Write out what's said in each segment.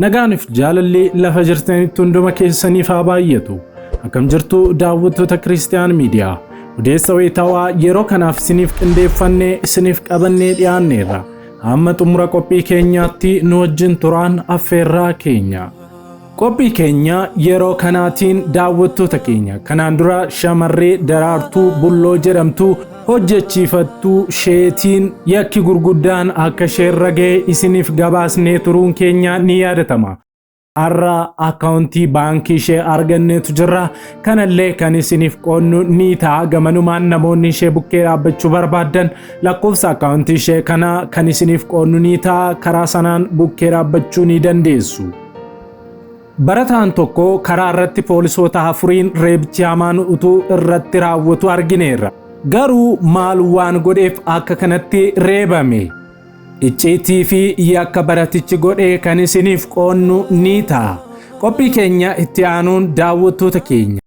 Nagaanif jaalalli lafa jirtanitti hunduma keessaniif haa baay'atu. Akkam jirtu daawwattoota Kiristiyaan Miidiyaa. Odeessa wayitaawaa yeroo kanaaf isiniif qindeeffannee isiniif qabannee dhiyaanneerra. Hamma xumura qophii keenyaatti nu wajjin turaan affeerraa keenya. Qophii keenya yeroo kanaatiin daawwattoota keenya kanaan dura shamarree Daraartuu Bulloo jedhamtu hojjechiifattuu sheetiin yakki gurguddaan akka sheerra ga'e isiniif gabaasnee turuun keenya ni yaadatama. Har'a akkaawuntii baankii ishee arganneetu jirra. Kanallee kan isiniif qoonnu ni ta'a. Gamanumaan namoonni ishee bukkee dhaabbachuu barbaadan lakkoofsa akkaawuntii ishee kana kan isiniif qoonnu ni ta'a. Karaa sanaan bukkee dhaabbachuu ni dandeessu. Barataan tokko karaa irratti poolisoota afuriin reebichi hamaan utuu irratti raawwatu argineerra. Garuu maal waan godheef akka kanatti reebame? Icciitii fi yakka baratichi godhee kan isiniif qoonnu ni ta'a. Qophii keenya itti aanuun daawwattoota keenya.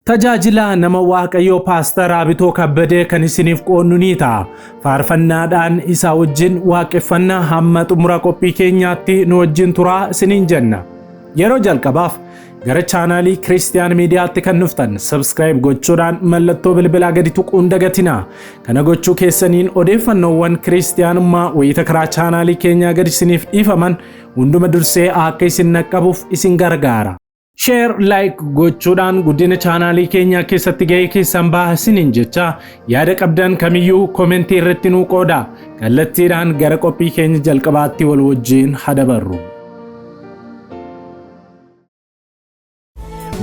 Tajaajila nama Waaqayyoo Paaster Abitoo Kabbadee kan isiniif qoonnu ni ta'a. Faarfannaadhaan isaa wajjin waaqeffannaa hamma xumura qophii keenyaatti nu wajjin turaa isiniin jenna. Yeroo jalqabaaf gara chaanaalii Kiristiyaan Miidiyaatti kan dhuftan subscribe gochuudhaan mallattoo bilbilaa gadi tuquun dagatinaa. Kana gochuu keessaniin odeeffannoowwan Kiristiyaanummaa wayita karaa chaanaalii keenyaa gadi isiniif dhiifaman hunduma dursee akka isin naqqabuuf isin gargaara. Share like gochuudhaan guddina chaanaalii keenyaa keessatti gahee keessan baasiniin jecha yaada qabdan kamiyyuu komentii irratti nuu qooda. Kallattiidhaan gara qophii keenya jalqabaatti wal wajjin hadabarru.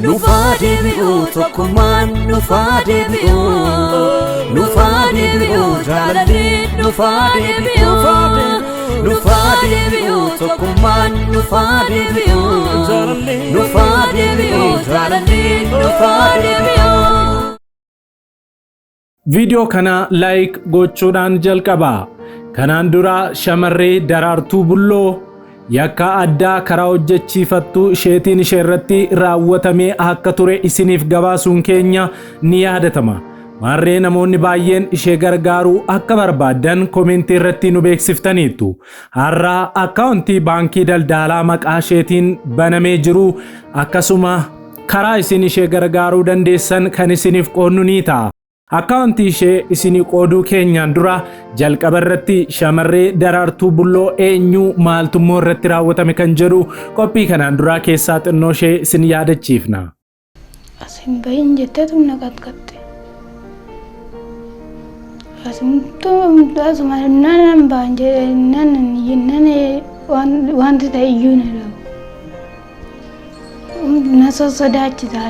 Nufade bi'u tokkummaan nufade bi'u jaalali nufade bi'u tokkummaan nufade bi'u jaalali nufade bi'u. Video kana like gochuudhaan jalqabaa. Kanaan dura shamarree Daraartuu Bulloo yakka addaa karaa hojjechiifattuu sheetiin ishee irratti raawwatamee akka ture isiniif gabaasuun keenya ni yaadatama. Maarree namoonni baay'een ishee gargaaruu akka barbaadan komentii irratti nu beeksiftaniitu. Har'a akkaawuntii baankii daldalaa maqaa isheetiin banamee jiru akkasuma karaa isin ishee gargaaruu dandeessan kan isiniif qoonnu ni ta'a. Akkaawuntii ishee isinii qooduu keenyaan dura jalqaba irratti shamarree Daraartuu Bulloo eenyu maaltummoo irratti raawwatame kan jedhu qophii kanaan dura keessaa xinnoo ishee isin yaadachiifna. Asin bahin jettee tumna qatqatte. Asin asuma nan baanje nan wanti ta'e iyyuu na dhabu. Na sosodaachisa.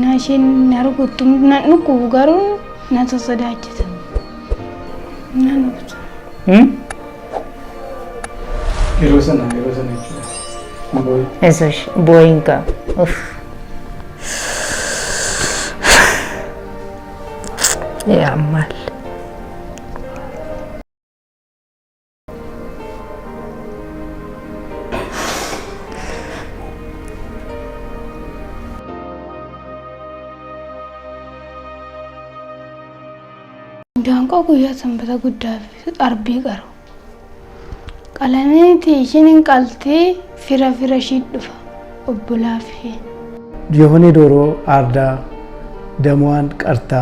Na shin nargutu na nuku garuu na sosodaachisa. Na nuku. Yeroo sana jechuudha. Eso boinga. Ya mal. Jangan kau ya sampai tak gudaf arbi karo. Kalane ti isinin kalti fira shiddufa obbulaafi. የሆነ ዶሮ አርዳ ደሟን ቀርታ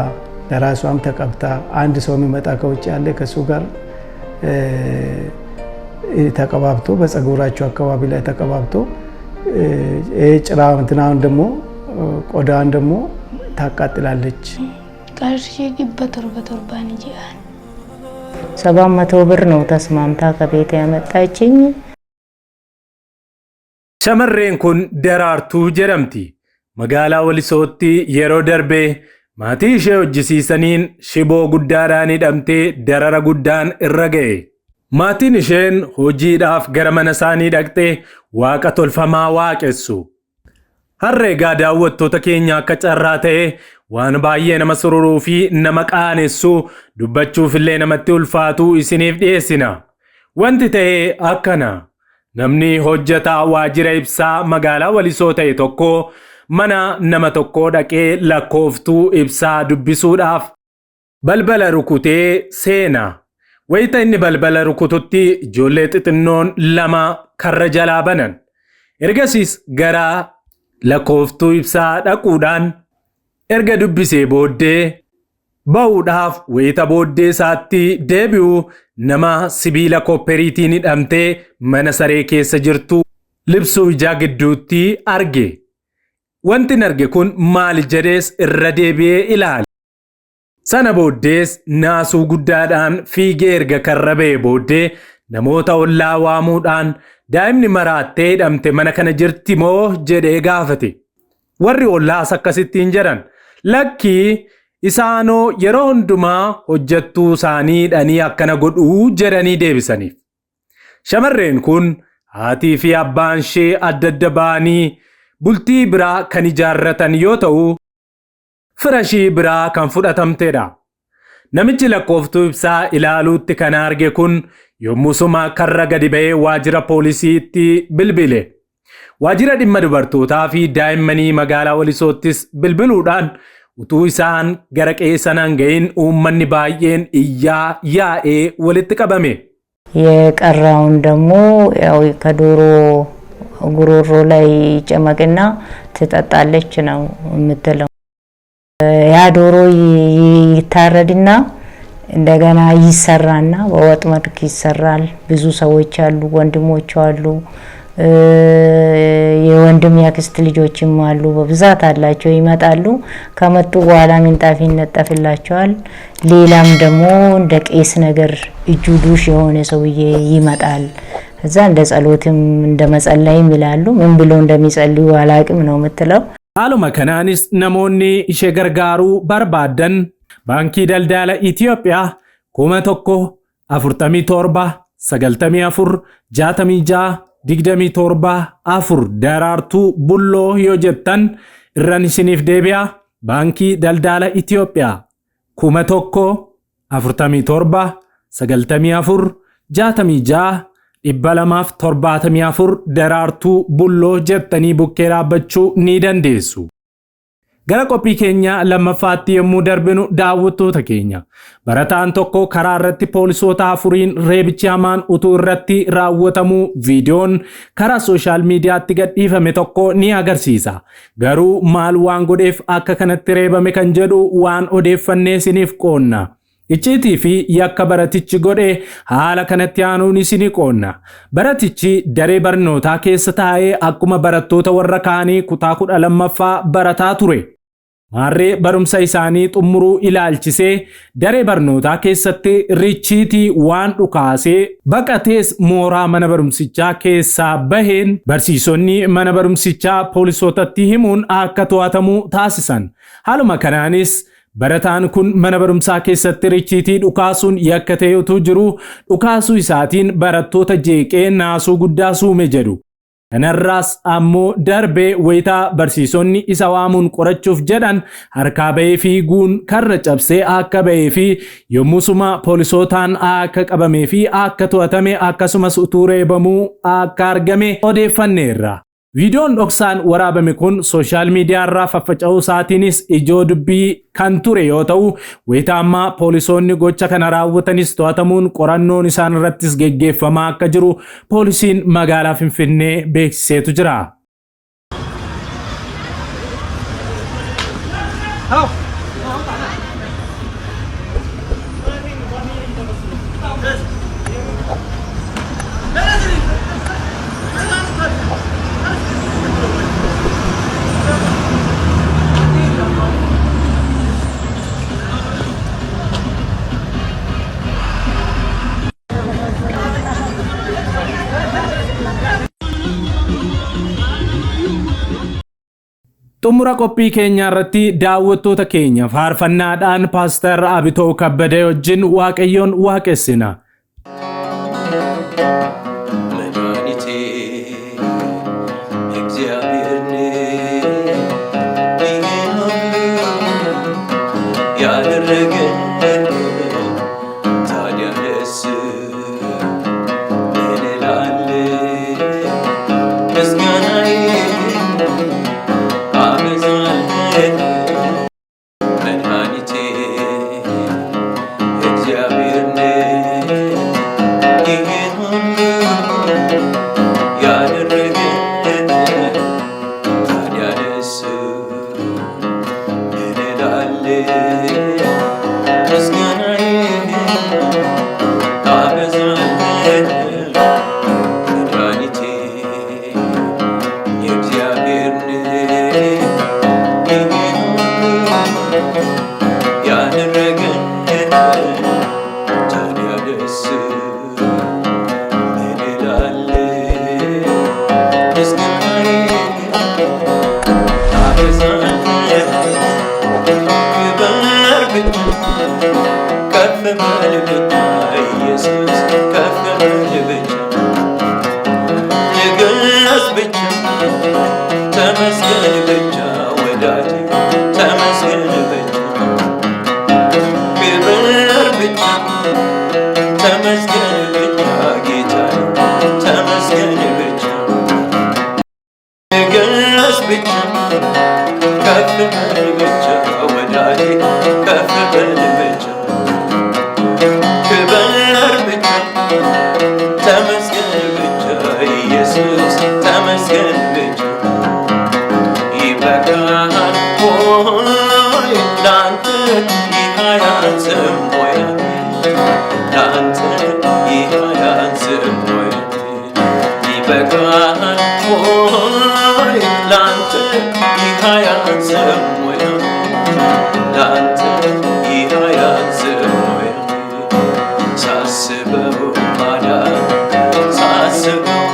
ለራሷም ተቀብታ አንድ ሰው የሚመጣ ከውጭ ያለ ከሱ ጋር ተቀባብቶ በፀጉራቸው አካባቢ ላይ ተቀባብቶ ጭራው እንትናውን ደግሞ ቆዳን ደግሞ ታቃጥላለች። ቀርሺ በተርባን ይጂአን 700 ብር ነው ተስማምታ ከቤት ያመጣችኝ። ሸመሬን ኩን Daraartuu jedhamti. Magaalaa Walisootti yeroo darbee maatii ishee hojjisiisaniin shiboo guddaadhaan hidhamtee darara guddaan irra ga'e. Maatiin isheen hojiidhaaf gara mana isaanii dhaqxee waaqa tolfamaa waaqessu. Harreegaa daawwattoota keenya akka carraa ta'e waan baay'ee nama sururuu fi nama qaanessu dubbachuuf illee namatti ulfaatu isiniif dhiyeessina. Wanti ta'e akkana. Namni hojjetaa waajjira ibsaa magaalaa Walisoo ta'e tokko mana nama tokko dhaqee lakkooftuu ibsaa dubbisuudhaaf balbala rukutee seena. Wayita inni balbala rukututti ijoollee xixinnoon lama karra jalaa banan. Ergasiis gara lakkooftuu ibsaa dhaquudhaan erga dubbisee booddee ba'uudhaaf wayita booddee isaatti deebi'u nama sibiila kopperiitiin hidhamtee mana saree keessa jirtu libsuu ijaa gidduutti arge. Wanti arge kun maal jedhees irra deebi'ee ilaale. Sana booddees naasuu guddaadhaan fiigee erga karra ba'ee booddee namoota ollaa waamuudhaan daa'imni maraattee hidhamte mana kana jirti moo jedhee gaafate. Warri ollaas akkasittiin jedhan lakkii isaanoo yeroo hundumaa hojjettuu isaanii hidhanii akkana godhuu jedhanii deebisaniif. Shamarreen kun haatii fi abbaan ishee adda adda ba'anii bultii biraa kan ijaarratan yoo ta'u firashii biraa kan fudhatamtedha. Namichi lakkooftuu ibsaa ilaaluutti kan arge kun yommusuma karra gadi ba'ee waajjira poolisiitti bilbile. Waajjira dhimma dubartootaa fi daa'immanii magaalaa Walisoottis bilbiluudhaan utuu isaan gara qe'ee sanaan ga'in uummanni baay'een iyyaa yaa'ee walitti qabame. የቀራውን ደግሞ ያው ከዶሮ ጉሮሮ ላይ ጨመቅና ትጠጣለች ነው የምትለው። ያ ዶሮ ይታረድና እንደገና ይሰራና በወጥ መልክ ይሰራል። ብዙ ሰዎች አሉ፣ ወንድሞች አሉ፣ የወንድም ያክስት ልጆችም አሉ፣ በብዛት አላቸው። ይመጣሉ። ከመጡ በኋላ ምንጣፍ ይነጠፍላቸዋል። ሌላም ደግሞ እንደ ቄስ ነገር እጁ ዱሽ የሆነ ሰውዬ ይመጣል። እዛ እንደ ጸሎትም እንደ መጸለይም ይላሉ። ምን ብሎ እንደሚጸልዩ አላቅም ነው የምትለው። Haaluma kanaanis namoonni ishee gargaaruu barbaadan baankii daldala Itiyoophiyaa 1,47,94,66,27,4 daraartuu bulloo yoo jettan irraan isiniif deebi'a. Baankii daldala Itiyoophiyaa 1,47,94,66,274 daraartuu bulloo jettanii bukkee dhaabbachuu ni dandeessu. Gara qophii keenya lammaffaatti yommuu darbinu daawwattoota keenya barataan tokko karaa irratti poolisoota afuriin reebichi hamaan utuu irratti raawwatamuu viidiyoon karaa sooshaal miidiyaatti gadhiifame tokko ni agarsiisa. Garuu maal waan godheef akka kanatti reebame kan jedhu waan odeeffannee isiniif qoonna. Icciitii fi yakka baratichi godhe haala kanatti aanuun isini qoonna. Baratichi daree barnootaa keessa taa'ee akkuma barattoota warra kaanii kutaa 12ffaa barataa ture. Maarree barumsa isaanii xummuruu ilaalchisee daree barnootaa keessatti richiitii waan dhukaasee baqatees mooraa mana barumsichaa keessaa baheen barsiisonni mana barumsichaa poolisootatti himuun akka to'atamuu taasisan. Haaluma kanaanis barataan kun mana barumsaa keessatti richiitii dhukaasuun yakka ta'etu jiru dhukaasuu isaatiin barattoota jeeqee naasuu guddaa suume jedhu. Kanarraas ammoo darbee wayitaa barsiisonni isa waamuun qorachuuf jedhan harkaa ba'ee fiiguun karra cabsee akka ba'ee fi yommusuma poolisootaan akka qabamee fi akka to'atame akkasumas utuu reebamuu akka argame odeeffanneerra. Viidiyoon dhoksaan waraabame kun sooshaal miidiyaa irraa faffaca'uu isaatiinis ijoo dubbii kan ture yoo ta'u wayitaa ammaa poolisoonni gocha kana raawwatanis to'atamuun qorannoon isaan irrattis geggeeffamaa akka jiru poolisiin magaalaa Finfinnee beeksiseetu jira. Xumura qophii keenya irratti daawwattoota keenya faarfannaadhaan Paaster Abitoo Kabbadee wajjin Waaqayyoon waaqessina. መድኃኒቴ እግዚአብሔር ምስጋናዬ አበዛለሁ መድኃኒቴ እግዚአብሔር ነህ ይህን ሁሉ ያደረገ ታዲያ ደስ ምን እላለሁ ምስጋናዬ አበዛለሁ መድኃኒቴ የእግዚአብሔር ነህ ይህን ሁሉ ያደረገ ታዲያ ደስ ምን እላለሁ ምስጋናዬ አበዛለሁ ክበር ብቻ ከፍ በል ብቻ ኢየሱስ ከፍ በል ብቻ ንገስ ብቻ ተመስገን ብቻ ወዳጅ ተመስገን ብቻ ክበር ብቻ ተመስገን ብቻ ጌታ ተመስገን ብቻ ንገስ ብቻ ከፍ በል ብቻ ወዳጅ ከፍ በል ብቻ ክበር ብቻ ተመስገን ብቻ ኢየሱስ ተመስገን ብቻ ይበቃል ሆይ ላንተ ይህ አያንስም ወይ ላንተ ይህ አያንስም ወይ ይበቃል ሆይ ላንተ ይህ አያንስም ወይ ላንተ ይህ አያንስም ወይ ሳስበው ማዳን ሳስበው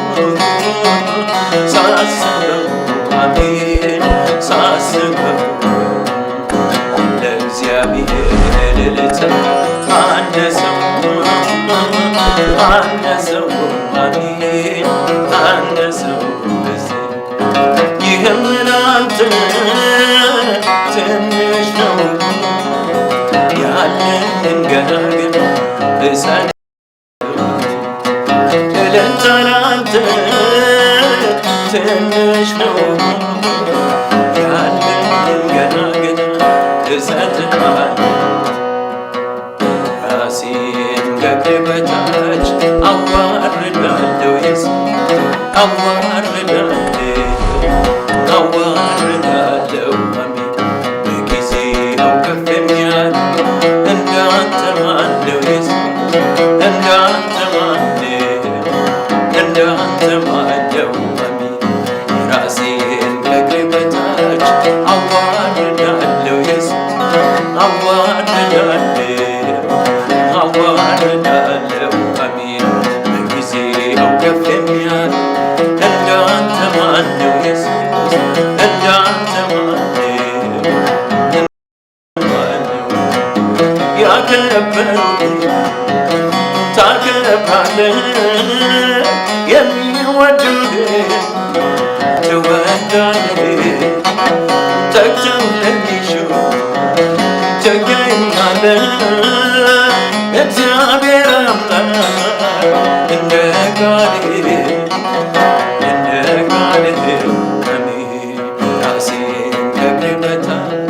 አሜን ሳስበው ለእግዚአብሔር እልልታ አነሰው አሜን አነሰው ይህም ላንተ ትንሽ ነው ያለን ገና ግን እሰጥ እልልታ ላንተ ትንሽ ነው ያለን ገና ግን እሰጥሃለሁ ራሴን ከእግር በታች አዋርዳለሁ አዋርዳለሁ አሜን በጊዜው ከፍ የሚያል እንዳንተ ማነው እንዳንተ ማነው አሜን ራሴን ከእግር በታች አዋርዳለሁ አዋርዳለሁ አሜን በጊዜው ከፍ የሚያል እንዳንተ ማነው እንዳንተ ማነው ያከበሩት ታከብራለህ የሚወዱህ ትወዳለህ ተግተው ለሚሹ ትገኛለህ እግዚአብሔር አምላክ እንደ ቃልህ አሜን ራሴን ከእግር በታች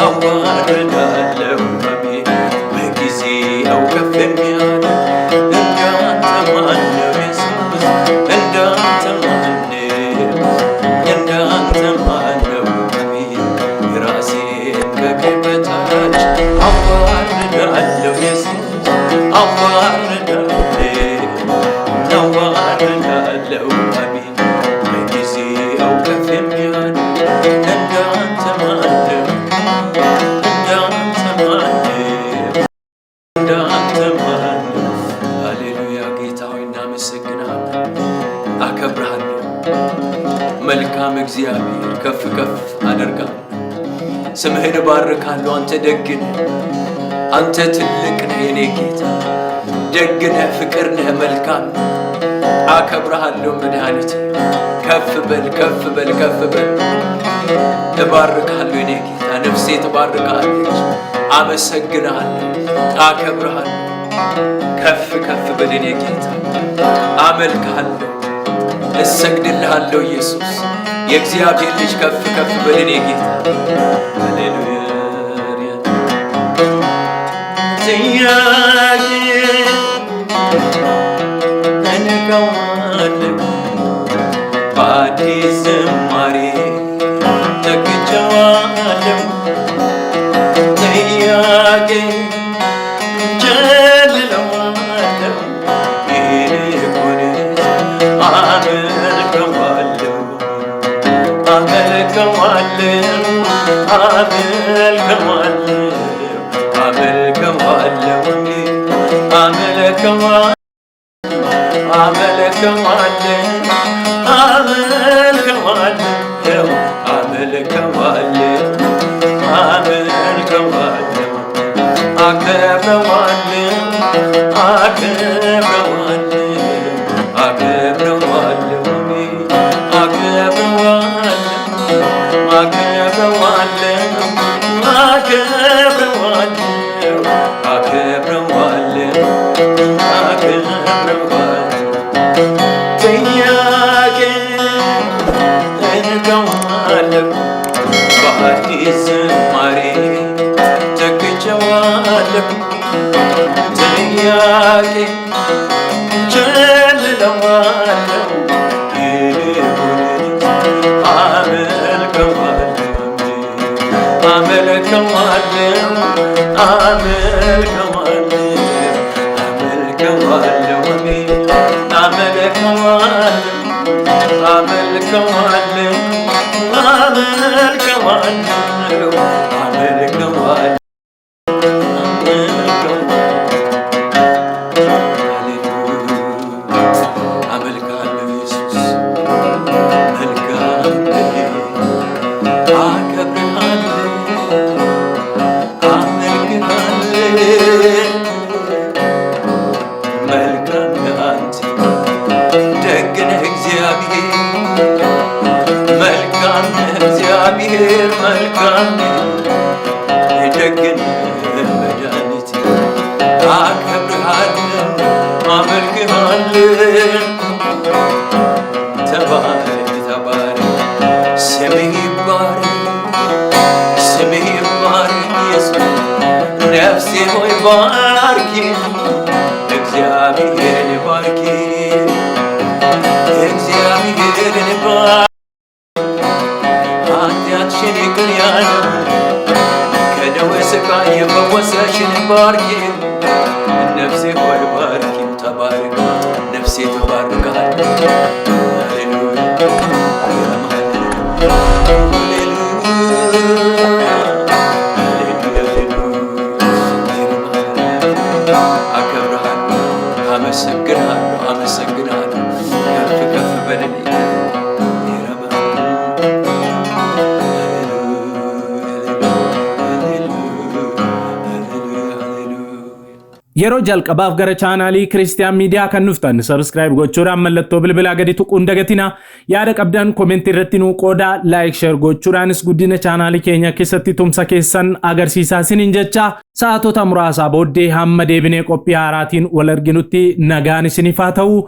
አዋርዳለሁ አሜን በጊዜው ከፍ የሚያል እንዳንተ ማነው ኢየሱስ እንዳንተ ማነው አሜን ራሴን ከእግር በታች አዋርዳለሁ ኢየሱስ አዋርዳለሁ አሜን በጊዜው ከፍ የሚያል እንዳንተ ማነው ሃሌሉያ ጌታ ሆይ እናመሰግናለን አከብርሃለሁ መልካም እግዚአብሔር ከፍ ከፍ አደርጋለሁ ስምህን እባርካለሁ አንተ ደግ ነህ አንተ ትልቅ ነህ የኔ ጌታ ደግ ነህ ፍቅር ነህ መልካም አከብርሃለሁ መድኃኒቴ ከፍ በል እባርካለሁ የኔ ጌታ ነፍሴ ትባርካለች አመሰግናለሁ አከብርሃለሁ ከፍ ከፍ በል የኔ ጌታ። አመልክሃለሁ፣ እሰግድልሃለሁ ኢየሱስ የእግዚአብሔር ልጅ ከፍ ከፍ በል የኔ ጌታ። ሃሌሉያ ጥያቄ እንቀዋለሁ በአዲስ ዝማሬ ተክቼዋለሁ ጥያቄ ጀልለዋለሁ ይልቁንስ አመልከዋለሁ አመልከዋለሁ አመልከዋለሁ አመልከዋለሁ አመልከዋለሁ አመልከዋለሁ አመልከዋለሁ አመልከዋለሁ አከብረዋለሁ አከብረዋለሁ አከብረዋለሁ አከብረዋለሁ አከብረዋለሁ አከብረዋለሁ አከብረዋለሁ ጥያቄ እንቀዋለሁ በአዲስ ዝማሬ ተክቼዋለሁ ጥያቄ ጀልለዋለሁ ይልቁንስ አመልከዋለሁ አመልከዋለሁ አመልከዋለሁ አመልከዋለሁ አመልከዋለሁ አመልከዋለሁ አመልከዋለሁ አመልከዋለሁ አመልክሃለሁ ኢየሱስ መልካም አከብርሃለሁ አመልክሃለሁ መልካም አንተ ደግ ነህ እግዚአብሔር መልካም ነህ እግዚአብሔር መልካም ነህ ደግ ነህ መድኃኒቴ አከብርሃለሁ አመልክሃለሁ ተባረክ ተባረክ ስምህ ይባረክ ስምህ ይባረክ ኢየሱስ ነፍሴ ሆይ ባርኪ እግዚአብሔርን ባርኪ እግዚአብሔርን ባርኪ ኃጢአትሽን ይቅር ያለው ከደዌ ሥቃይ የፈወሰሽን ባርኪ ነፍሴ ሆይ ባርኪ ተባረክ ነፍሴ ተባርካለች ሃሌሉያ አመሰግናለሁ አመሰግናለሁ ከፍ ከፍ በልልኝ yeroo jalqabaaf gara chaanaalii Kiristiyaan Miidiyaa kan dhuftan subscribe gochuudhaan mallattoo bilbilaa gadi tuquun dagatina yaada qabdan komentii irratti nuu qoodaa like share gochuudhaanis guddina chaanaalii keenya keessatti tumsa keessan agarsiisaa isiniin jecha sa'aatota muraasaa booddee hamma deebinee qophii haaraatiin wal arginutti nagaan isiniif haa ta'u